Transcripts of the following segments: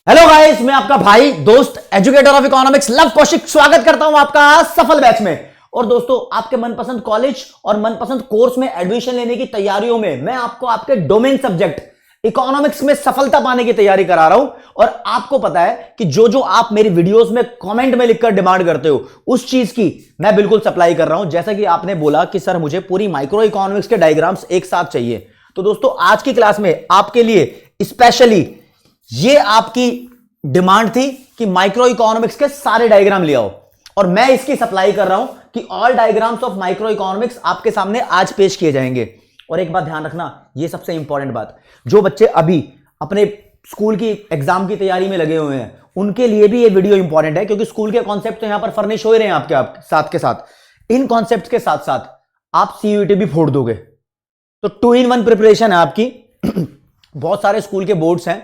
Hello guys, मैं आपका भाई दोस्त educator of economics love Kaushik स्वागत करता हूं आपका सफल बैच में। और दोस्तों, आपके मनपसंद कॉलेज और मनपसंद कोर्स में एडमिशन लेने की तैयारियों में मैं आपको आपके डोमेन सब्जेक्ट इकोनॉमिक्स में सफलता पाने की तैयारी करा रहा हूं। और आपको पता है कि जो जो आप मेरी वीडियोस में कमेंट में लिखकर डिमांड करते हो उस चीज की मैं बिल्कुल सप्लाई कर रहा हूं। जैसा कि आपने बोला कि सर मुझे पूरी माइक्रो इकोनॉमिक्स के डायग्राम्स एक साथ चाहिए, तो दोस्तों आज की क्लास में आपके लिए स्पेशली ये आपकी डिमांड थी कि माइक्रो इकोनॉमिक्स के सारे डायग्राम ले आओ, और मैं इसकी सप्लाई कर रहा हूं कि all diagrams of micro economics आपके सामने आज पेश किए जाएंगे। और एक बात ध्यान रखना, ये सबसे इंपॉर्टेंट बात, जो बच्चे अभी अपने स्कूल की एग्जाम की तैयारी में लगे हुए हैं उनके लिए भी ये वीडियो इंपॉर्टेंट है, क्योंकि स्कूल के कॉन्सेप्ट तो यहां पर फर्निश हो रहे हैं आपके साथ के साथ। इन कॉन्सेप्ट के साथ साथ आप सीयूईटी भी फोड़ दोगे, तो 2 in 1 प्रिपरेशन है आपकी। बहुत सारे स्कूल के बोर्ड्स हैं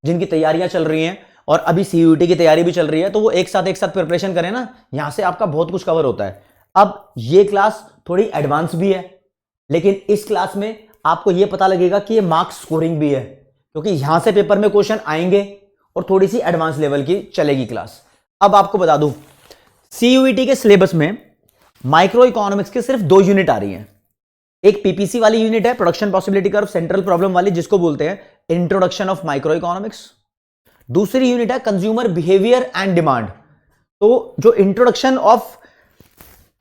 जिनकी तैयारियां चल रही हैं और अभी सीयूईटी की तैयारी भी चल रही है, तो वो एक साथ प्रिपरेशन करें ना, यहां से आपका बहुत कुछ कवर होता है। अब ये क्लास थोड़ी एडवांस भी है, लेकिन इस क्लास में आपको ये पता लगेगा कि ये मार्क्स स्कोरिंग भी है, क्योंकि यहां से पेपर में क्वेश्चन आएंगे और थोड़ी सी एडवांस लेवल की चलेगी क्लास। अब आपको बता दूं, सीयूईटी के सिलेबस में माइक्रो इकोनॉमिक्स के सिर्फ 2 यूनिट आ रही हैं। एक पीपीसी वाली यूनिट है, production possibility curve central problem वाली, जिसको बोलते हैं इंट्रोडक्शन ऑफ माइक्रो इकोनॉमिक्स। दूसरी यूनिट है कंज्यूमर बिहेवियर एंड डिमांड। तो जो इंट्रोडक्शन ऑफ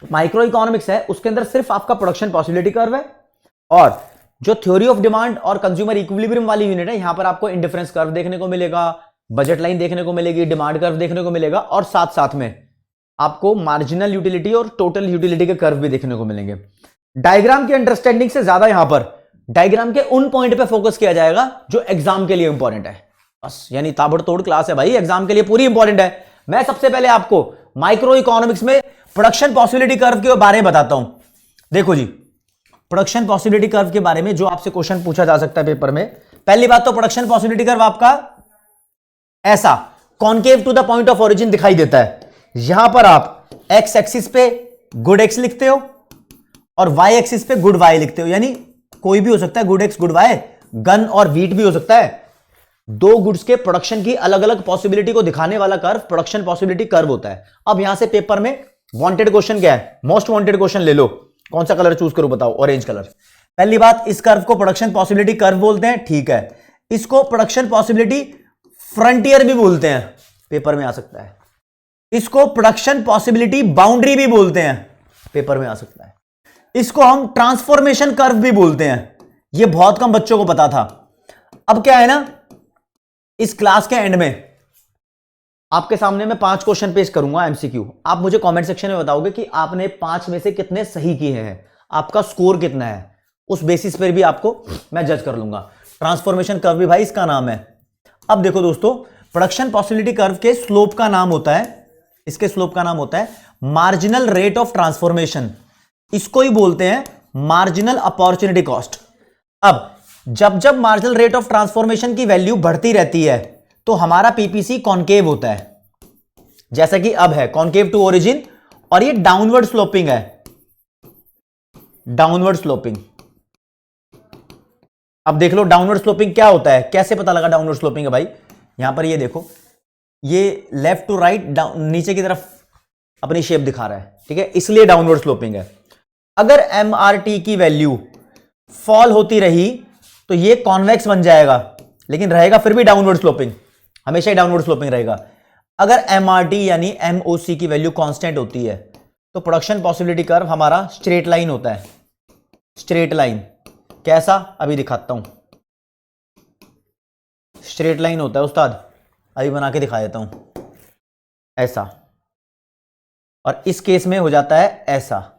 माइक्रो इकोनॉमिक्स है उसके अंदर सिर्फ आपका प्रोडक्शन पॉसिबिलिटी कर्व है, और जो थ्योरी ऑफ डिमांड और कंज्यूमर इक्विलिब्रियम वाली यूनिट है यहां पर आपको इंडिफरेंस कर्व देखने को मिलेगा, बजट लाइन देखने को मिलेगी, डिमांड कर्व देखने को मिलेगा, और साथ साथ में आपको मार्जिनल यूटिलिटी और टोटल यूटिलिटी के कर्व भी देखने को मिलेंगे। डायग्राम की अंडरस्टैंडिंग से ज्यादा यहां पर डायग्राम के उन पॉइंट पे फोकस किया जाएगा जो एग्जाम के लिए इंपॉर्टेंट है। बस, यानी ताबड़तोड़ क्लास है भाई, एग्जाम के लिए पूरी इंपॉर्टेंट है। मैं सबसे पहले आपको माइक्रो इकोनॉमिक्स में प्रोडक्शन पॉसिबिलिटी कर्व के बारे में बताता हूं। देखो जी, प्रोडक्शन पॉसिबिलिटी कर्व के बारे में जो आपसे क्वेश्चन पूछा जा सकता है पेपर में, पहली बात तो प्रोडक्शन पॉसिबिलिटी कर्व आपका ऐसा concave to the point of origin दिखाई देता है। यहां पर आप एक्स एक्सिस पे गुड एक्स लिखते हो और वाई एक्सिस पे गुड वाई लिखते हो, यानी कोई भी हो सकता है, good X good Y, gun और व्हीट भी हो सकता है। 2 गुड्स के प्रोडक्शन की अलग अलग पॉसिबिलिटी को दिखाने वाला कर्व प्रोडक्शन पॉसिबिलिटी कर्व होता है। अब यहां से पेपर में वांटेड क्वेश्चन क्या है, मोस्ट वांटेड क्वेश्चन ले लो, कौन सा कलर चूज करूं बताओ, ऑरेंज कलर। पहली बात, इस कर्व को प्रोडक्शन पॉसिबिलिटी कर्व बोलते हैं, ठीक है। इसको प्रोडक्शन पॉसिबिलिटी फ्रंटियर भी बोलते हैं, पेपर में आ सकता है। इसको प्रोडक्शन पॉसिबिलिटी बाउंड्री भी बोलते हैं, पेपर में आ सकता है। इसको हम ट्रांसफॉर्मेशन कर्व भी बोलते हैं, यह बहुत कम बच्चों को पता था। अब क्या है ना, इस क्लास के एंड में आपके सामने मैं 5 क्वेश्चन पेश करूंगा एमसीक्यू। आप मुझे कमेंट सेक्शन में बताओगे कि आपने 5 में से कितने सही किए हैं, आपका स्कोर कितना है, उस बेसिस पर भी आपको मैं जज कर लूंगा। ट्रांसफॉर्मेशन कर्व भी भाई इसका नाम है। अब देखो दोस्तों, प्रोडक्शन पॉसिबिलिटी कर्व के स्लोप का नाम होता है, इसके स्लोप का नाम होता है मार्जिनल रेट ऑफ ट्रांसफॉर्मेशन। इसको ही बोलते हैं मार्जिनल अपॉर्चुनिटी कॉस्ट। अब जब जब मार्जिनल रेट ऑफ ट्रांसफॉर्मेशन की वैल्यू बढ़ती रहती है तो हमारा पीपीसी कॉनकेव होता है, जैसा कि अब है कॉनकेव टू ओरिजिन, और ये डाउनवर्ड स्लोपिंग है, डाउनवर्ड स्लोपिंग। अब देख लो डाउनवर्ड स्लोपिंग क्या होता है, कैसे पता लगा डाउनवर्ड स्लोपिंग है भाई। यहां पर ये देखो, ये लेफ्ट टू राइट नीचे की तरफ अपनी शेप दिखा रहा है, ठीक है, इसलिए डाउनवर्ड स्लोपिंग है। अगर एमआरटी की वैल्यू फॉल होती रही तो ये कॉन्वेक्स बन जाएगा, लेकिन रहेगा फिर भी डाउनवर्ड स्लोपिंग, हमेशा ही डाउनवर्ड स्लोपिंग रहेगा। अगर एमआरटी यानी एमओसी की वैल्यू कांस्टेंट होती है तो प्रोडक्शन पॉसिबिलिटी कर्व हमारा स्ट्रेट लाइन होता है। स्ट्रेट लाइन कैसा, अभी दिखाता हूं। स्ट्रेट लाइन होता है उस्ताद, अभी बना के दिखा देता हूं, ऐसा, और इस केस में हो जाता है ऐसा।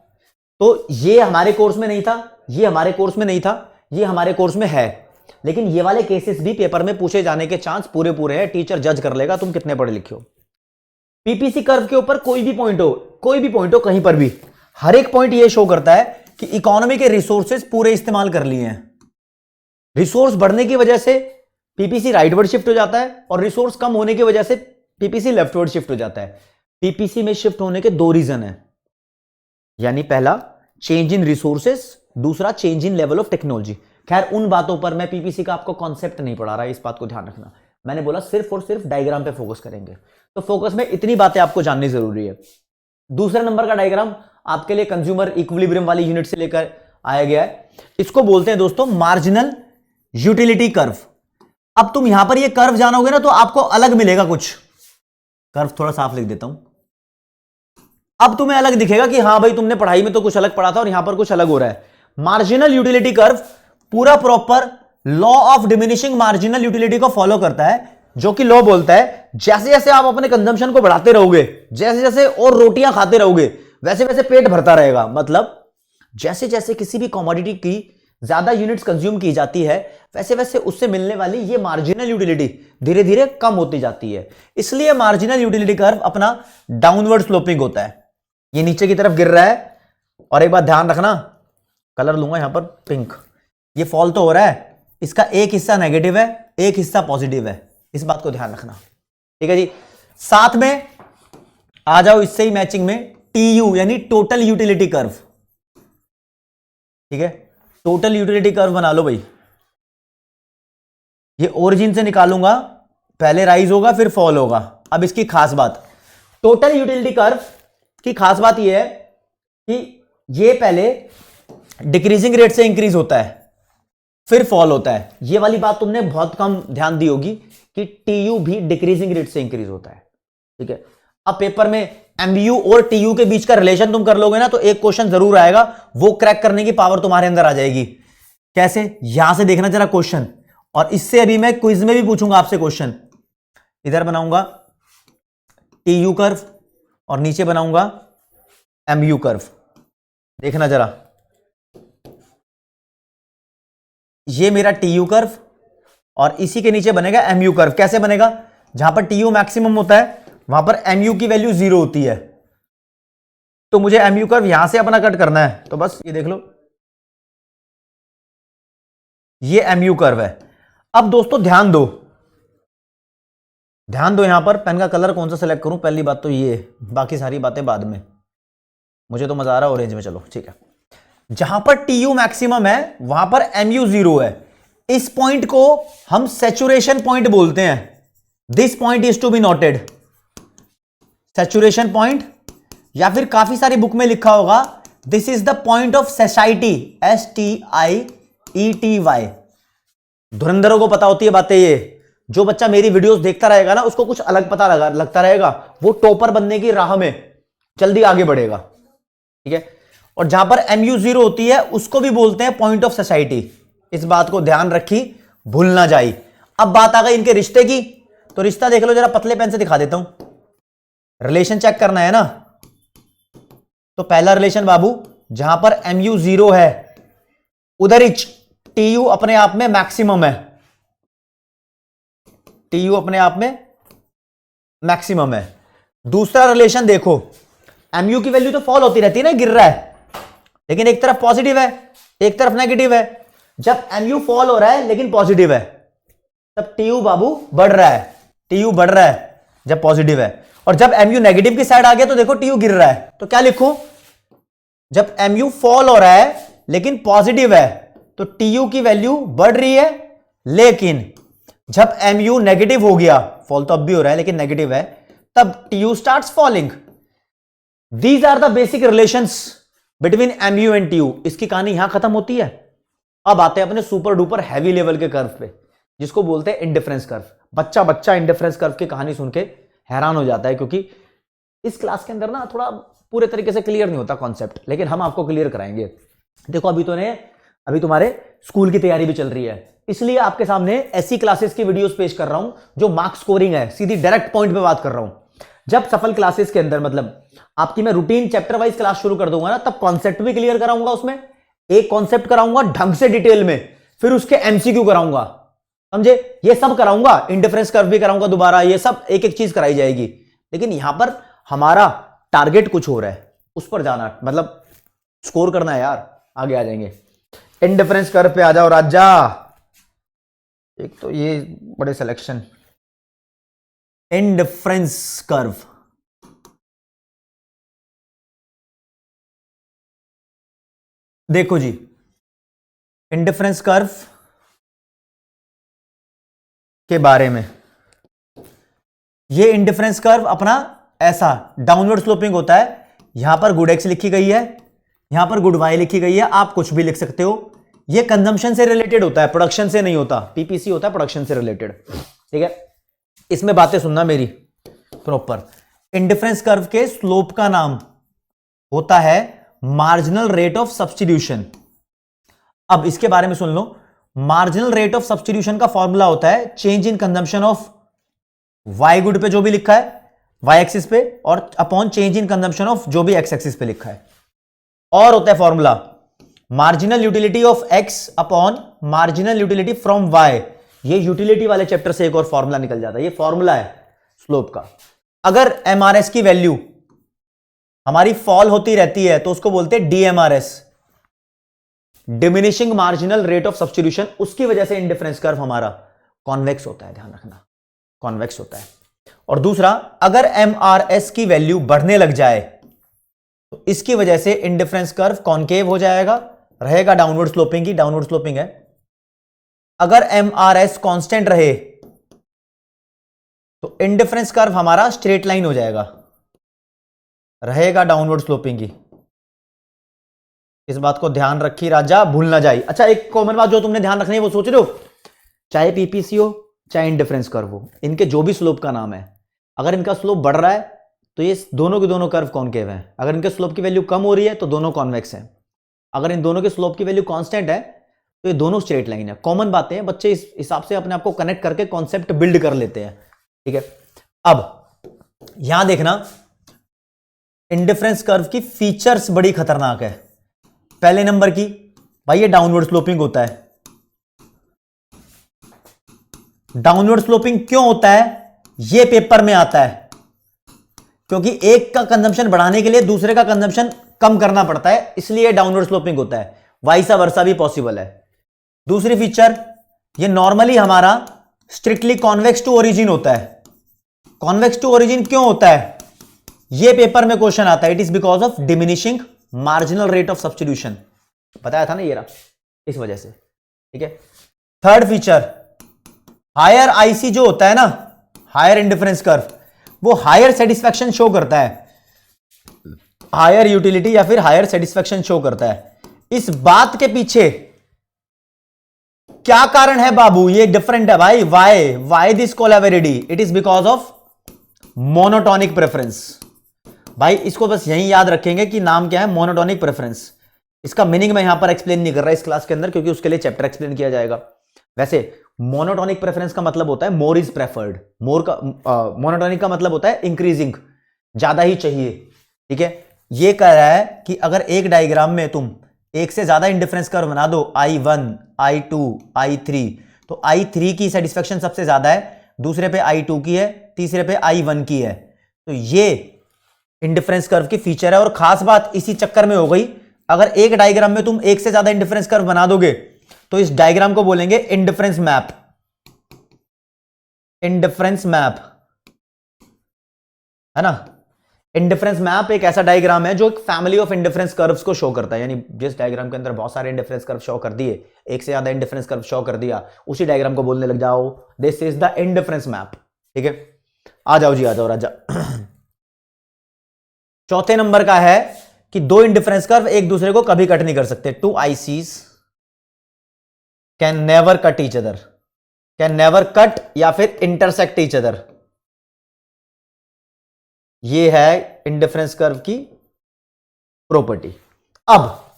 तो ये हमारे कोर्स में नहीं था, ये हमारे कोर्स में नहीं था, ये हमारे कोर्स में है, लेकिन ये वाले केसेस भी पेपर में पूछे जाने के चांस पूरे पूरे हैं। टीचर जज कर लेगा तुम कितने पढ़े लिखे हो। पीपीसी कर्व के ऊपर कोई भी पॉइंट हो कहीं पर भी, हर एक पॉइंट ये शो करता है कि इकोनॉमी के रिसोर्सेज पूरे इस्तेमाल कर लिए हैं। रिसोर्स बढ़ने की वजह से पीपीसी राइटवर्ड शिफ्ट हो जाता है, और रिसोर्स कम होने की वजह से पीपीसी लेफ्टवर्ड शिफ्ट हो जाता है। पीपीसी में शिफ्ट होने के 2 रीजन है, यानी पहला चेंज इन रिसोर्सेस, दूसरा change in level of technology. खैर उन बातों पर मैं पीपीसी का आपको कॉन्सेप्ट नहीं पढ़ा रहा है, इस बात को ध्यान रखना। मैंने बोला सिर्फ और सिर्फ डायग्राम पे फोकस करेंगे। तो फोकस में इतनी बातें आपको जाननी जरूरी है। दूसरे नंबर का डायग्राम आपके लिए कंज्यूमर इक्विलिब्रियम वाली यूनिट से लेकर आया गया है। इसको बोलते हैं दोस्तों मार्जिनल यूटिलिटी कर्व। अब तुम यहां पर ये कर्व जानोगे ना तो आपको अलग मिलेगा कुछ। कर्व थोड़ा साफ लिख देता हूं। अब तुम्हें अलग दिखेगा कि हां भाई तुमने पढ़ाई में तो कुछ अलग पढ़ा था और यहां पर कुछ अलग हो रहा है। मार्जिनल यूटिलिटी कर्व पूरा proper law of diminishing marginal utility को फॉलो करता है, जो कि लॉ बोलता है जैसे जैसे आप अपने कंजम्पशन को बढ़ाते रहोगे, जैसे जैसे और रोटियां खाते रहोगे, वैसे वैसे पेट भरता रहेगा। मतलब जैसे जैसे किसी भी कमोडिटी की ज्यादा यूनिट्स कंज्यूम की जाती है, वैसे वैसे उससे मिलने वाली ये मार्जिनल यूटिलिटी धीरे धीरे कम होती जाती है। इसलिए मार्जिनल यूटिलिटी कर्व अपना डाउनवर्ड स्लोपिंग होता है, ये नीचे की तरफ गिर रहा है। और एक बात ध्यान रखना, कलर लूंगा यहां पर पिंक, ये फॉल तो हो रहा है, इसका एक हिस्सा नेगेटिव है, एक हिस्सा पॉजिटिव है, इस बात को ध्यान रखना। ठीक है जी। साथ में आ जाओ इससे ही मैचिंग में टीयू यानी टोटल यूटिलिटी कर्व। ठीक है, टोटल यूटिलिटी कर्व बना लो भाई। ये ओरिजिन से निकालूंगा, पहले राइज होगा फिर फॉल होगा। अब इसकी खास बात, टोटल यूटिलिटी कर्व की खास बात यह है कि ये पहले डिक्रीजिंग रेट से इंक्रीज होता है फिर फॉल होता है। ये वाली बात तुमने बहुत कम ध्यान दी होगी कि टीयू भी डिक्रीजिंग रेट से इंक्रीज होता है। ठीक है, अब पेपर में एमयू और टीयू के बीच का रिलेशन तुम कर लोगे ना तो एक क्वेश्चन जरूर आएगा, वो क्रैक करने की पावर तुम्हारे अंदर आ जाएगी। कैसे, यहां से देखना जरा क्वेश्चन, और इससे अभी मैं क्विज में भी पूछूंगा आपसे क्वेश्चन। इधर बनाऊंगा टीयू कर्व और नीचे बनाऊंगा एमयू कर्व। देखना जरा, ये मेरा टीयू कर्व और इसी के नीचे बनेगा एमयू कर्व। कैसे बनेगा, जहां पर टीयू मैक्सिमम होता है वहां पर एमयू की वैल्यू 0 होती है। तो मुझे एमयू कर्व यहां से अपना कट करना है, तो बस ये देख लो, ये एमयू कर्व है। अब दोस्तों ध्यान दो, ध्यान दो, यहां पर पेन का कलर कौन सा सेलेक्ट करूं, पहली बात तो ये, बाकी सारी बातें बाद में। मुझे तो मजा आ रहा है ऑरेंज में, चलो ठीक है। जहां पर टीयू मैक्सिमम है वहां पर एमयू 0 है। इस पॉइंट को हम सैचुरेशन पॉइंट बोलते हैं। This point is to be noted, saturation point, या फिर काफी सारी बुक में लिखा होगा this is the point of satiety, STIETY। धुरंधरों को पता होती है बातें ये। जो बच्चा मेरी वीडियोस देखता रहेगा ना उसको कुछ अलग पता लगता रहेगा, वो टॉपर बनने की राह में जल्दी आगे बढ़ेगा। ठीक है, और जहां पर MU 0 होती है उसको भी बोलते हैं पॉइंट ऑफ सोसाइटी। इस बात को ध्यान रखी, भूल ना जाए। अब बात आ गई इनके रिश्ते की, तो रिश्ता देख लो जरा, पतले पेन से दिखा देता हूं। रिलेशन चेक करना है ना, तो पहला रिलेशन बाबू, जहां पर MU 0 है उधर ही TU अपने आप में मैक्सिमम है, TU अपने आप में मैक्सिमम है। दूसरा रिलेशन देखो, MU की वैल्यू तो फॉल होती रहती है ना, गिर रहा है, लेकिन एक तरफ पॉजिटिव है एक तरफ नेगेटिव है। जब MU फॉल हो रहा है लेकिन पॉजिटिव है, तब TU बाबू बढ़ रहा है, TU बढ़ रहा है जब पॉजिटिव है। और जब MU नेगेटिव की साइड आ गया तो देखो TU गिर रहा है। तो क्या लिखूं, जब MU फॉल हो रहा है लेकिन पॉजिटिव है तो TU की वैल्यू बढ़ रही है, लेकिन जब MU नेगेटिव हो गया, फॉल तो अब भी हो रहा है लेकिन नेगेटिव है, तब TU starts falling. These are the basic relations between MU and TU। इसकी कहानी यहां खत्म होती है। अब आते हैं अपने सुपर डुपर हैवी लेवल के कर्व पे, जिसको बोलते हैं इंडिफरेंस कर्व। बच्चा बच्चा इंडिफरेंस कर्व की कहानी सुन के हैरान हो जाता है, क्योंकि इस क्लास के अंदर ना थोड़ा पूरे तरीके से क्लियर नहीं होता कॉन्सेप्ट, लेकिन हम आपको क्लियर कराएंगे। देखो अभी तुम्हारे स्कूल की तैयारी भी चल रही है, इसलिए आपके सामने ऐसी क्लासेस की वीडियोस पेश कर रहा हूं जो मार्क्स स्कोरिंग है, सीधी डायरेक्ट पॉइंट पे बात कर रहा हूं। जब सफल क्लासेस के अंदर मतलब आपकी मैं रूटीन चैप्टर वाइज क्लास शुरू कर दूंगा ना, तब कॉन्सेप्ट भी क्लियर कराऊंगा, उसमें एक कॉन्सेप्ट कराऊंगा ढंग से डिटेल में, फिर उसके MCQ कराऊंगा, समझे, ये सब कराऊंगा, इंडिफरेंस कर्व भी कराऊंगा दोबारा, ये सब एक एक चीज कराई जाएगी। लेकिन यहां पर हमारा टारगेट कुछ हो रहा है, उस पर जाना, मतलब स्कोर करना है यार, आगे आ जाएंगे। इंडिफरेंस कर्व पे आ जाओ राजा। एक तो ये बड़े सिलेक्शन, इंडिफरेंस कर्व, देखो जी, इंडिफरेंस कर्व के बारे में ये इंडिफरेंस कर्व अपना ऐसा डाउनवर्ड स्लोपिंग होता है। यहां पर गुड एक्स लिखी गई है, यहां पर गुड वाई लिखी गई है, आप कुछ भी लिख सकते हो। ये कंजम्पशन से रिलेटेड होता है, प्रोडक्शन से नहीं होता। पीपीसी होता है प्रोडक्शन से रिलेटेड, ठीक है। इसमें बातें सुनना मेरी प्रॉपर। इंडिफरेंस कर्व के स्लोप का नाम होता है मार्जिनल रेट ऑफ सब्स्टिट्यूशन। अब इसके बारे में सुन लो। मार्जिनल रेट ऑफ सब्स्टिट्यूशन का फॉर्मूला होता है change in consumption of Y good पे जो भी लिखा है वाई एक्सिस पे, और upon change in consumption of जो भी एक्स एक्सिस पे लिखा है। और होता है formula marginal utility of X upon marginal utility from Y. ये यूटिलिटी वाले चैप्टर से एक और फॉर्मूला निकल जाता है। ये फॉर्मूला है स्लोप का। अगर एमआरएस की वैल्यू हमारी फॉल होती रहती है तो उसको बोलते हैं DMRS, diminishing marginal rate of substitution. उसकी वजह से इंडिफरेंस कर्व हमारा कॉन्वेक्स होता है, ध्यान रखना, कॉन्वेक्स होता है। और दूसरा, अगर एमआरएस की वैल्यू बढ़ने लग जाए तो इसकी वजह से इंडिफरेंस कर्व कॉनकेव हो जाएगा, रहेगा डाउनवर्ड स्लोपिंग की, डाउनवर्ड स्लोपिंग है। अगर एमआरएस कांस्टेंट रहे तो इंडिफरेंस कर्व हमारा स्ट्रेट लाइन हो जाएगा, रहेगा डाउनवर्ड स्लोपिंग की। इस बात को ध्यान रखी राजा, भूल ना जाए। अच्छा, एक कॉमन बात जो तुमने ध्यान रखनी है वो सोच रहे हो, चाहे पीपीसी हो चाहे इंडिफरेंस कर्व हो, इनके जो भी स्लोप का नाम है, अगर इनका स्लोप बढ़ रहा है तो ये दोनों के दोनों कर्व कॉनकेव हैं। अगर इनके स्लोप की वैल्यू कम हो रही है तो दोनों कॉन्वेक्स हैं। अगर इन दोनों के स्लोप की वैल्यू कांस्टेंट है तो ये दोनों स्ट्रेट लाइन है। कॉमन बातें हैं, बच्चे इस हिसाब से अपने आप को कनेक्ट करके कॉन्सेप्ट बिल्ड कर लेते हैं, ठीक है। अब यहां देखना, इंडिफरेंस कर्व की फीचर्स बड़ी खतरनाक है। पहले नंबर की, भाई ये डाउनवर्ड स्लोपिंग होता है। डाउनवर्ड स्लोपिंग क्यों होता है ये पेपर में आता है, क्योंकि एक का कंजम्पशन बढ़ाने के लिए दूसरे का कंजम्पशन कम करना पड़ता है, इसलिए डाउनवर्ड स्लोपिंग होता है। वाइसा वर्सा भी पॉसिबल है। दूसरी फीचर, ये नॉर्मली हमारा स्ट्रिक्टली कॉन्वेक्स टू ओरिजिन होता है। कॉन्वेक्स टू ओरिजिन क्यों होता है, ये पेपर में क्वेश्चन आता है। It is because of diminishing marginal rate of substitution, बताया था ना, ये रहा, इस वजह से, ठीक है। थर्ड फीचर, हायर आईसी जो होता है ना, हायर इंडिफरेंस कर्व, वो हायर सेटिस्फैक्शन शो करता है, हायर यूटिलिटी या फिर हायर सेटिस्फैक्शन शो करता है। इस बात के पीछे क्या कारण है बाबू, ये डिफरेंट है भाई। वाई दिस कोलैबोरेटी, it is because of monotonic preference. भाई इसको बस यही याद रखेंगे कि नाम क्या है, मोनोटोनिक प्रेफरेंस। इसका मीनिंग मैं यहां पर एक्सप्लेन नहीं कर रहा इस क्लास के अंदर, क्योंकि उसके लिए चैप्टर एक्सप्लेन किया जाएगा। वैसे मोनोटोनिक प्रेफरेंस का मतलब होता है मोर इज प्रेफर्ड। मोनोटोनिक का मतलब होता है इंक्रीजिंग, ज्यादा ही चाहिए, ठीक है। ये कह रहा है कि अगर एक डायग्राम में तुम एक से ज्यादा इंडिफरेंस कर्व बना दो, I1, I2, I3, तो I3 की सेटिस्फेक्शन सबसे ज्यादा है, दूसरे पे I2 की है, तीसरे पे I1 की है। तो ये इंडिफरेंस कर्व की फीचर है। और खास बात इसी चक्कर में हो गई, अगर एक डायग्राम में तुम एक से ज्यादा इंडिफरेंस कर्व बना दोगे तो इस डायग्राम को बोलेंगे इंडिफरेंस मैप। इंडिफरेंस मैप है ना। इंडिफरेंस मैप एक ऐसा डायग्राम है जो एक फैमिली ऑफ इंडिफरेंस कर्व्स को शो करता है। यानी जिस डायग्राम के अंदर बहुत सारे इंडिफरेंस कर्व शो कर दिए, एक से ज्यादा इंडिफरेंस कर्व शो कर दिया, उसी डायग्राम को बोलने लग जाओ this is the indifference map, ठीक है। आ जाओ जी, आ जाओ राजा। चौथे नंबर का है कि दो इंडिफरेंस कर्व एक दूसरे को कभी कट नहीं कर सकते। Two ICs can never cut each other, can never cut या फिर इंटरसेक्ट ईच अदर। ये है इंडिफरेंस कर्व की प्रॉपर्टी। अब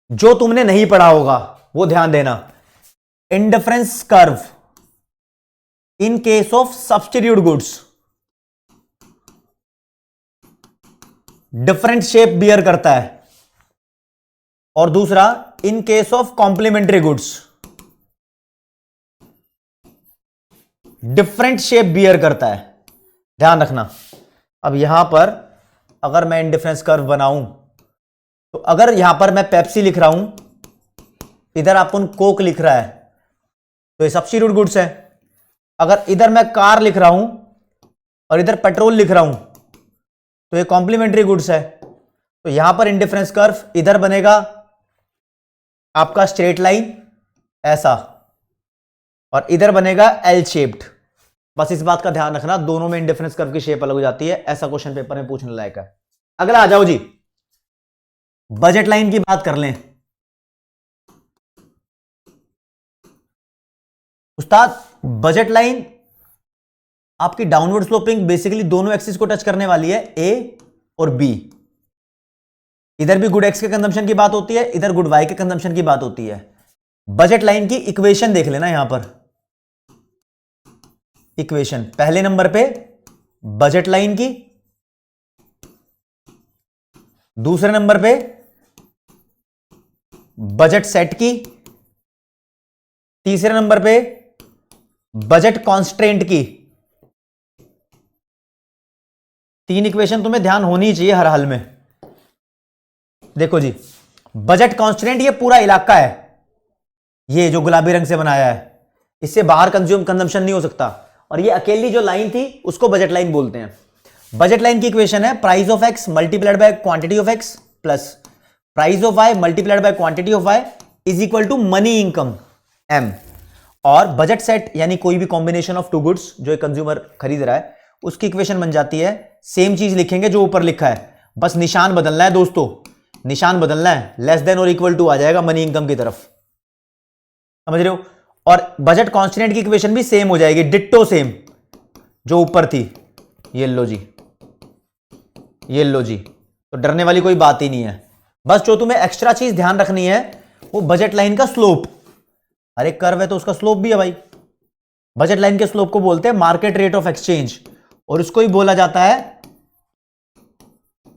जो तुमने नहीं पढ़ा होगा वो ध्यान देना। Indifference curve in case of substitute goods different shape bear करता है, और दूसरा in case of complementary goods different shape bear करता है, ध्यान रखना। अब यहां पर अगर मैं इंडिफरेंस कर्व बनाऊं तो अगर यहां पर मैं पेप्सी लिख रहा हूं, इधर अपन कोक लिख रहा है, तो ये सब्स्टिट्यूट गुड्स है। अगर इधर मैं कार लिख रहा हूं और इधर पेट्रोल लिख रहा हूं तो ये कॉम्प्लीमेंट्री गुड्स है। तो यहां पर इंडिफरेंस कर्व इधर बनेगा आपका स्ट्रेट लाइन ऐसा, और इधर बनेगा एल शेप्ड, बस इस बात का ध्यान रखना, दोनों में इंडिफरेंस कर्व की शेप अलग हो जाती है, ऐसा क्वेश्चन पेपर में पूछने लायक है। अगला आ जाओ जी, बजट लाइन की बात कर लें। उस्ताद बजट लाइन आपकी डाउनवर्ड स्लोपिंग बेसिकली दोनों एक्सिस को टच करने वाली है, ए और बी। इधर भी गुड एक्स के कंजम्पशन की बात होती है, इधर गुड वाई के कंजम्पशन की बात होती है। बजट लाइन की इक्वेशन देख लेना यहां पर, इक्वेशन पहले नंबर पे बजट लाइन की, दूसरे नंबर पे बजट सेट की, तीसरे नंबर पे बजट कॉन्स्ट्रेंट की। तीन इक्वेशन तुम्हें ध्यान होनी चाहिए हर हाल में। देखो जी, बजट कॉन्स्ट्रेंट ये पूरा इलाका है, ये जो गुलाबी रंग से बनाया है, इससे बाहर कंजम्पशन नहीं हो सकता, और ये अकेली जो लाइन थी उसको बजट लाइन बोलते हैं। बजट लाइन की इक्वेशन है price of X multiplied by quantity of X plus price of Y multiplied by quantity of Y is equal to money income M. और बजट सेट यानी कोई भी कॉम्बिनेशन ऑफ टू गुड्स जो एक consumer खरीद रहा है, उसकी इक्वेशन बन जाती है, सेम चीज लिखेंगे जो ऊपर लिखा है, बस निशान बदलना है दोस्तों, निशान बदलना है, लेस देन और इक्वल टू आ जाएगा मनी इनकम की तरफ, समझ रहे हो। और बजट कॉन्स्टेंट की इक्वेशन भी सेम हो जाएगी, डिट्टो सेम जो ऊपर थी। ये लो जी, ये लो जी, तो डरने वाली कोई बात ही नहीं है। बस जो तुम्हें एक्स्ट्रा चीज ध्यान रखनी है वो बजट लाइन का स्लोप। अरे कर्व है तो उसका स्लोप भी है भाई। बजट लाइन के स्लोप को बोलते हैं मार्केट रेट ऑफ एक्सचेंज, और उसको ही बोला जाता है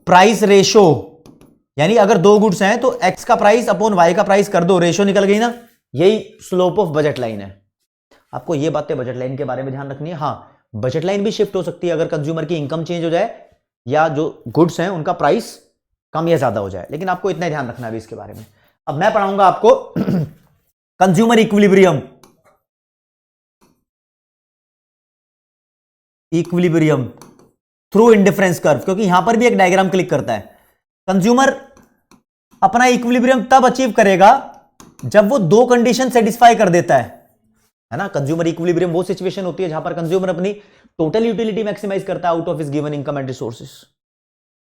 प्राइस रेशो। यानी अगर दो गुड्स हैं तो एक्स का प्राइस अपॉन वाई का प्राइस कर दो, रेशो निकल गई ना, यही स्लोप ऑफ बजट लाइन है। आपको ये बातें बजट लाइन के बारे में ध्यान रखनी है। हाँ, बजट लाइन भी शिफ्ट हो सकती है अगर कंज्यूमर की इनकम चेंज हो जाए या जो गुड्स हैं उनका प्राइस कम या ज्यादा हो जाए, लेकिन आपको इतना ध्यान रखना है अभी इसके बारे में। अब मैं पढ़ाऊंगा आपको consumer equilibrium, equilibrium through indifference curve, क्योंकि यहां पर भी एक डायग्राम क्लिक करता है। कंज्यूमर अपना इक्विलिब्रियम तब अचीव करेगा जब वो दो कंडीशन सेटिस्फाई कर देता है ना। कंज्यूमर इक्विलिब्रियम वो सिचुएशन होती है जहां पर कंज्यूमर अपनी टोटल यूटिलिटी मैक्सिमाइज करता है out of his given income and resources.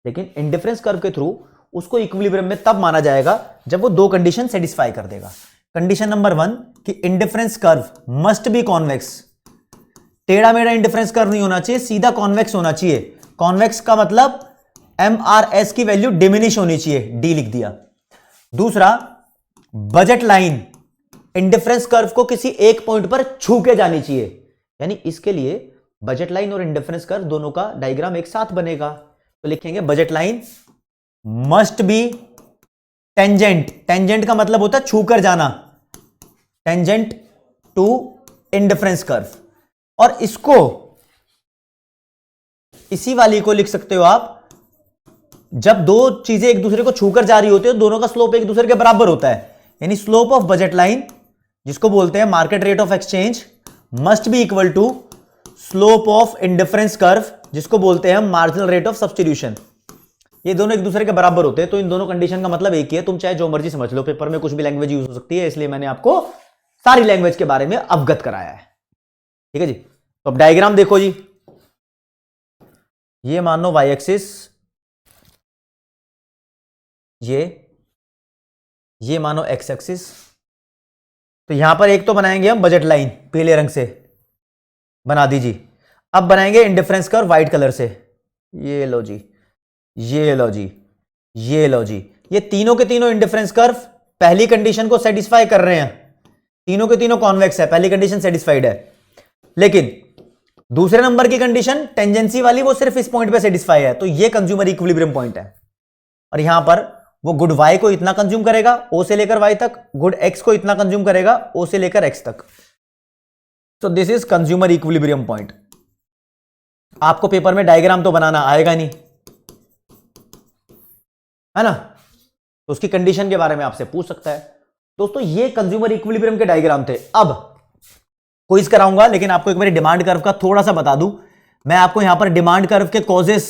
लेकिन इंडिफरेंस कर्व के थ्रू उसको इक्विलिब्रियम में तब माना जाएगा जब वो दो कंडीशन सेटिस्फाई कर देगा। कंडीशन नंबर 1 कि indifference curve must be convex, टेढ़ा मेढ़ा इंडिफरेंस कर्व नहीं होना चाहिए, सीधा कॉन्वेक्स होना चाहिए। कॉन्वेक्स का मतलब MRS की वैल्यू डिमिनिश होनी चाहिए, डी लिख दिया। दूसरा, बजट लाइन इंडिफरेंस कर्व को किसी एक पॉइंट पर छू के जानी चाहिए, यानी इसके लिए बजट लाइन और इंडिफरेंस कर्व दोनों का डायग्राम एक साथ बनेगा। तो लिखेंगे budget line must be tangent, tangent का मतलब होता है छू कर जाना, टेंजेंट टू इंडिफरेंस कर्व। और इसको इसी वाली को लिख सकते हो आप, जब दो चीजें एक दूसरे को छूकर जा रही होती है दोनों का स्लोप एक दूसरे के बराबर होता है, यानी स्लोप ऑफ बजट लाइन जिसको बोलते हैं market rate of exchange must be equal to slope of indifference curve जिसको बोलते हैं मार्जिनल रेट ऑफ सब्स्टिट्यूशन। ये दोनों एक दूसरे के बराबर होते हैं, तो इन दोनों कंडीशन का मतलब एक ही है। तुम चाहे जो मर्जी समझ लो, पेपर में कुछ भी लैंग्वेज यूज हो सकती है, इसलिए मैंने आपको सारी लैंग्वेज के बारे में अवगत कराया है। ठीक है जी। तो अब डायग्राम देखो जी, ये मान लो वाई एक्सिस, ये मानो एक्स एक्सिस। तो यहां पर एक तो बनाएंगे हम बजट लाइन पीले रंग से, बना दीजिए। अब बनाएंगे इंडिफरेंस कर्व व्हाइट कलर से, ये लो जी, ये लो जी, ये लो जी। ये तीनों के तीनों इंडिफरेंस कर्व पहली कंडीशन को सेटिस्फाई कर रहे हैं, तीनों के तीनों कॉन्वेक्स है, पहली कंडीशन सेटिस्फाइड है। लेकिन दूसरे नंबर की कंडीशन टेंजेंसी वाली वो सिर्फ इस पॉइंट पे सेटिस्फाई है, तो ये कंज्यूमर इक्विलिब्रियम पॉइंट है। और यहां पर वो गुड वाई को इतना कंज्यूम करेगा ओ से लेकर वाई तक, गुड एक्स को इतना कंज्यूम करेगा ओ से लेकर एक्स तक। तो this is consumer equilibrium point. आपको पेपर में डायग्राम तो बनाना आएगा नहीं, है ना, तो उसकी कंडीशन के बारे में आपसे पूछ सकता है। दोस्तों ये कंज्यूमर इक्विलिब्रियम के डायग्राम थे। अब क्विज कराऊंगा, लेकिन आपको एक बार डिमांड कर्व का थोड़ा सा बता दूं। मैं आपको यहां पर डिमांड कर्व के कॉजेस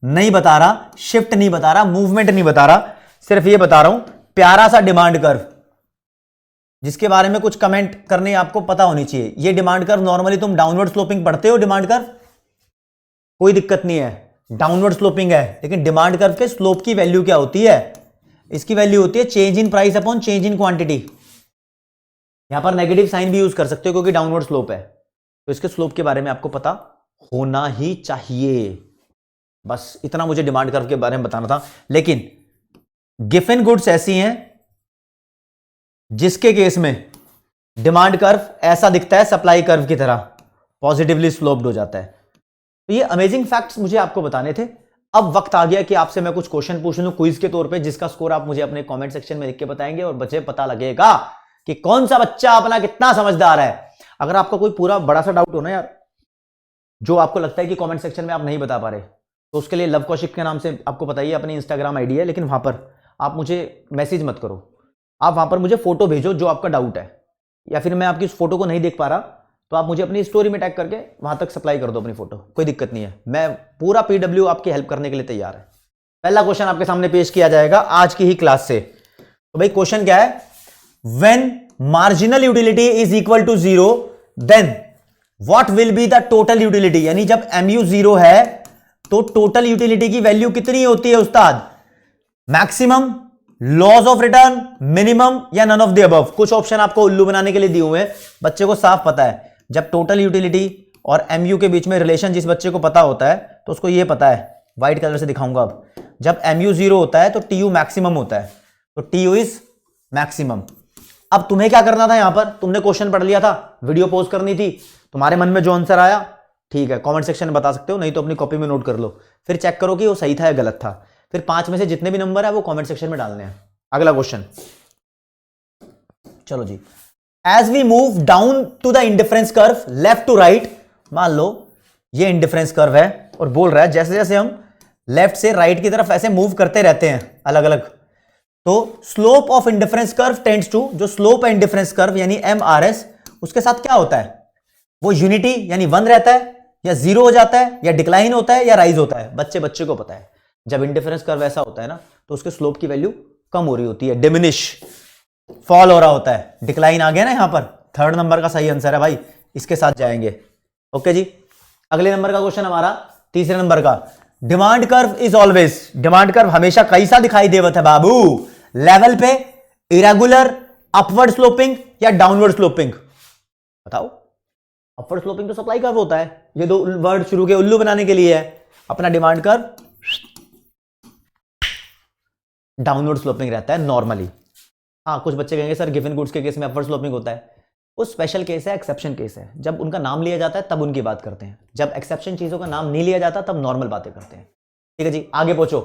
नहीं बता रहा, शिफ्ट नहीं बता रहा, मूवमेंट नहीं बता रहा, सिर्फ ये बता रहा हूं प्यारा सा डिमांड कर्व जिसके बारे में कुछ कमेंट करने आपको पता होनी चाहिए। ये डिमांड कर्व नॉर्मली तुम डाउनवर्ड स्लोपिंग पढ़ते हो, डिमांड कर्व कोई दिक्कत नहीं है, डाउनवर्ड स्लोपिंग है, लेकिन डिमांड कर्व के स्लोप की वैल्यू क्या होती है? इसकी वैल्यू होती है change in price upon change in quantity. यहां पर नेगेटिव साइन भी यूज कर सकते हो क्योंकि डाउनवर्ड स्लोप है, तो इसके स्लोप के बारे में आपको पता होना ही चाहिए। बस इतना मुझे डिमांड कर्व के बारे में बताना था। लेकिन गिवन गुड्स ऐसी हैं जिसके केस में डिमांड कर्व ऐसा दिखता है सप्लाई कर्व की तरह, पॉजिटिवली स्लोप्ड हो जाता है। तो ये अमेजिंग फैक्ट्स मुझे आपको बताने थे। अब वक्त आ गया कि आपसे मैं कुछ क्वेश्चन पूछ लूं क्विज के तौर पे, जिसका स्कोर आप मुझे अपने कमेंट सेक्शन में लिख के बताएंगे और बच्चे पता लगेगा कि कौन सा बच्चा अपना कितना समझदार है। अगर आपका कोई पूरा बड़ा सा डाउट हो ना यार, जो आपको लगता है कि कमेंट सेक्शन में आप नहीं बता पा रहे, तो उसके लिए लव कौशिक के नाम से आपको बताइए, अपनी इंस्टाग्राम आईडी है, लेकिन वहां पर आप मुझे मैसेज मत करो, आप वहां पर मुझे फोटो भेजो जो आपका डाउट है, या फिर मैं आपकी उस फोटो को नहीं देख पा रहा तो आप मुझे अपनी स्टोरी में टैग करके वहां तक सप्लाई कर दो अपनी फोटो, कोई दिक्कत नहीं है। मैं पूरा पीडब्ल्यू आपकी हेल्प करने के लिए तैयार है। पहला क्वेश्चन आपके सामने पेश किया जाएगा आज की ही क्लास से। तो भाई क्वेश्चन क्या है? When marginal utility is equal to 0 then what will be the total utility. यानी जब MU 0 है तो टोटल यूटिलिटी की वैल्यू कितनी होती है उस्ताद? Maximum, loss of return, minimum या नन ऑफ द अबव। कुछ ऑप्शन आपको उल्लू बनाने के लिए दिए हुए हैं, बच्चे को साफ पता है जब टोटल यूटिलिटी और MU के बीच में रिलेशन जिस बच्चे को पता होता है तो उसको ये पता है, व्हाइट कलर से दिखाऊंगा अब, जब MU 0 होता है तो TU मैक्सिमम होता है, तो TU इज मैक्सिमम। अब तुम्हें क्या करना था? यहां पर तुमने क्वेश्चन पढ़ लिया था, वीडियो पोस्ट करनी थी, तुम्हारे मन में जो आंसर आया ठीक है कमेंट सेक्शन में बता सकते हो, नहीं तो अपनी कॉपी में नोट कर लो, फिर चेक करो कि वो सही था या गलत था, फिर 5 में से जितने भी नंबर है वो कमेंट सेक्शन में डालने हैं। अगला क्वेश्चन, चलो जी। As we move down to the indifference curve left to right, मान लो ये इंडिफरेंस कर्व है और बोल रहा है जैसे जैसे हम लेफ्ट से राइट की तरफ ऐसे मूव करते रहते हैं अलग अलग, तो slope of indifference curve tends to, जो स्लोप है इंडिफरेंस कर्व यानी MRS, उसके साथ क्या होता है? वो यूनिटी यानी 1 रहता है, या 0 हो जाता है, या डिक्लाइन होता है, या राइज होता है। बच्चे को पता है जब इंडिफरेंस कर्व ऐसा होता है ना तो उसके स्लोप की वैल्यू कम हो रही होती है, डिमिनिश, फॉल हो रहा होता है। डिक्लाइन आ गया ना यहां पर, थर्ड नंबर का सही आंसर है भाई, इसके साथ जाएंगे। ओके जी, अगले नंबर का क्वेश्चन हमारा तीसरे नंबर का। Demand curve is always, demand curve हमेशा कैसा दिखाई देवत है बाबू? लेवल पे, इरेगुलर, अपवर्ड स्लोपिंग या डाउनवर्ड स्लोपिंग? बताओ। अपवर्ड स्लोपिंग तो सप्लाई कर्व होता है, ये दो वर्ड शुरू के उल्लू बनाने के लिए है। अपना डिमांड कर्व डाउनवर्ड स्लोपिंग रहता है नॉर्मली। हाँ, कुछ बच्चे कहेंगे सर गिवन गुड्स के केस में अपवर्ड स्लोपिंग होता है, वो स्पेशल केस है, एक्सेप्शन केस है। जब उनका नाम लिया जाता है तब उनकी बात करते हैं, जब एक्सेप्शन चीजों का नाम नहीं लिया जाता तब नॉर्मल बातें करते हैं। ठीक है जी, आगे पूछो।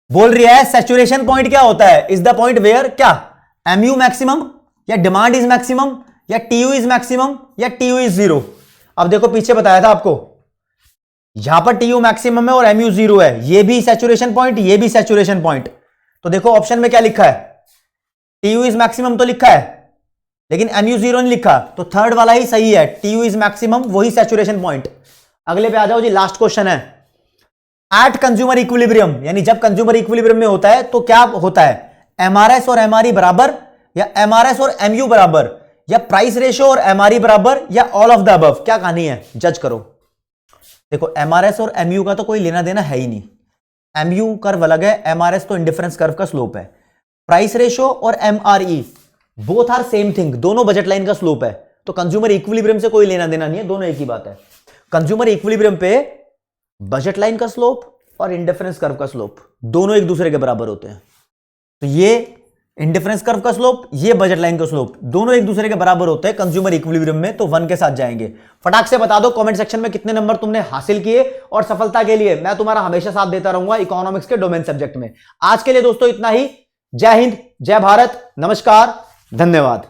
बोल रही है सैचुरेशन पॉइंट क्या होता है? इज द पॉइंट वेयर क्या MU मैक्सिमम, या डिमांड इज मैक्सिमम, या TU इज मैक्सिमम, या TU इज 0। अब देखो पीछे बताया था आपको, यहां पर TU मैक्सिमम है और MU 0 है, ये भी सैचुरेशन पॉइंट, ये भी सैचुरेशन पॉइंट। तो देखो ऑप्शन में क्या लिखा है? TU इज मैक्सिमम तो लिखा है, लेकिन MU 0 नहीं लिखा, तो थर्ड वाला ही सही है, TU इज मैक्सिमम, वही सैचुरेशन पॉइंट। अगले पे आ जाओ जी, लास्ट क्वेश्चन है। एट कंज्यूमर इक्विलिब्रियम, यानी जब कंज्यूमर इक्विलिब्रियम में होता है तो क्या होता है? MRS और MRE बराबर, या MRS और MU बराबर, या प्राइस रेशियो और MRE बराबर, या ऑल ऑफ द अबव? क्या कहानी है, जज करो। देखो MRS और MU का तो कोई लेना देना है ही नहीं, MU कर्व अलग है, MRS तो इंडिफरेंस कर्व का स्लोप है। प्राइस रेशियो और MRE both are same thing, दोनों बजट लाइन का स्लोप है, तो कंज्यूमर इक्विलिब्रियम से कोई लेना देना नहीं है, दोनों एक ही बात है। कंज्यूमर इक्विलिब्रियम पे बजट लाइन का स्लोप और इंडिफरेंस कर्व का स्लोप दोनों एक दूसरे के बराबर होते हैं, तो ये इंडिफरेंस कर्व का स्लोप, ये बजट लाइन का स्लोप, दोनों एक दूसरे के बराबर होते हैं कंज्यूमर इक्विलिब्रियम में, तो 1 के साथ जाएंगे। फटाक से बता दो कमेंट सेक्शन में कितने नंबर तुमने हासिल किए, और सफलता के लिए मैं तुम्हारा हमेशा साथ देता रहूंगा इकोनॉमिक्स के डोमेन सब्जेक्ट में। आज के लिए दोस्तों इतना ही। जय हिंद, जय भारत, नमस्कार, धन्यवाद।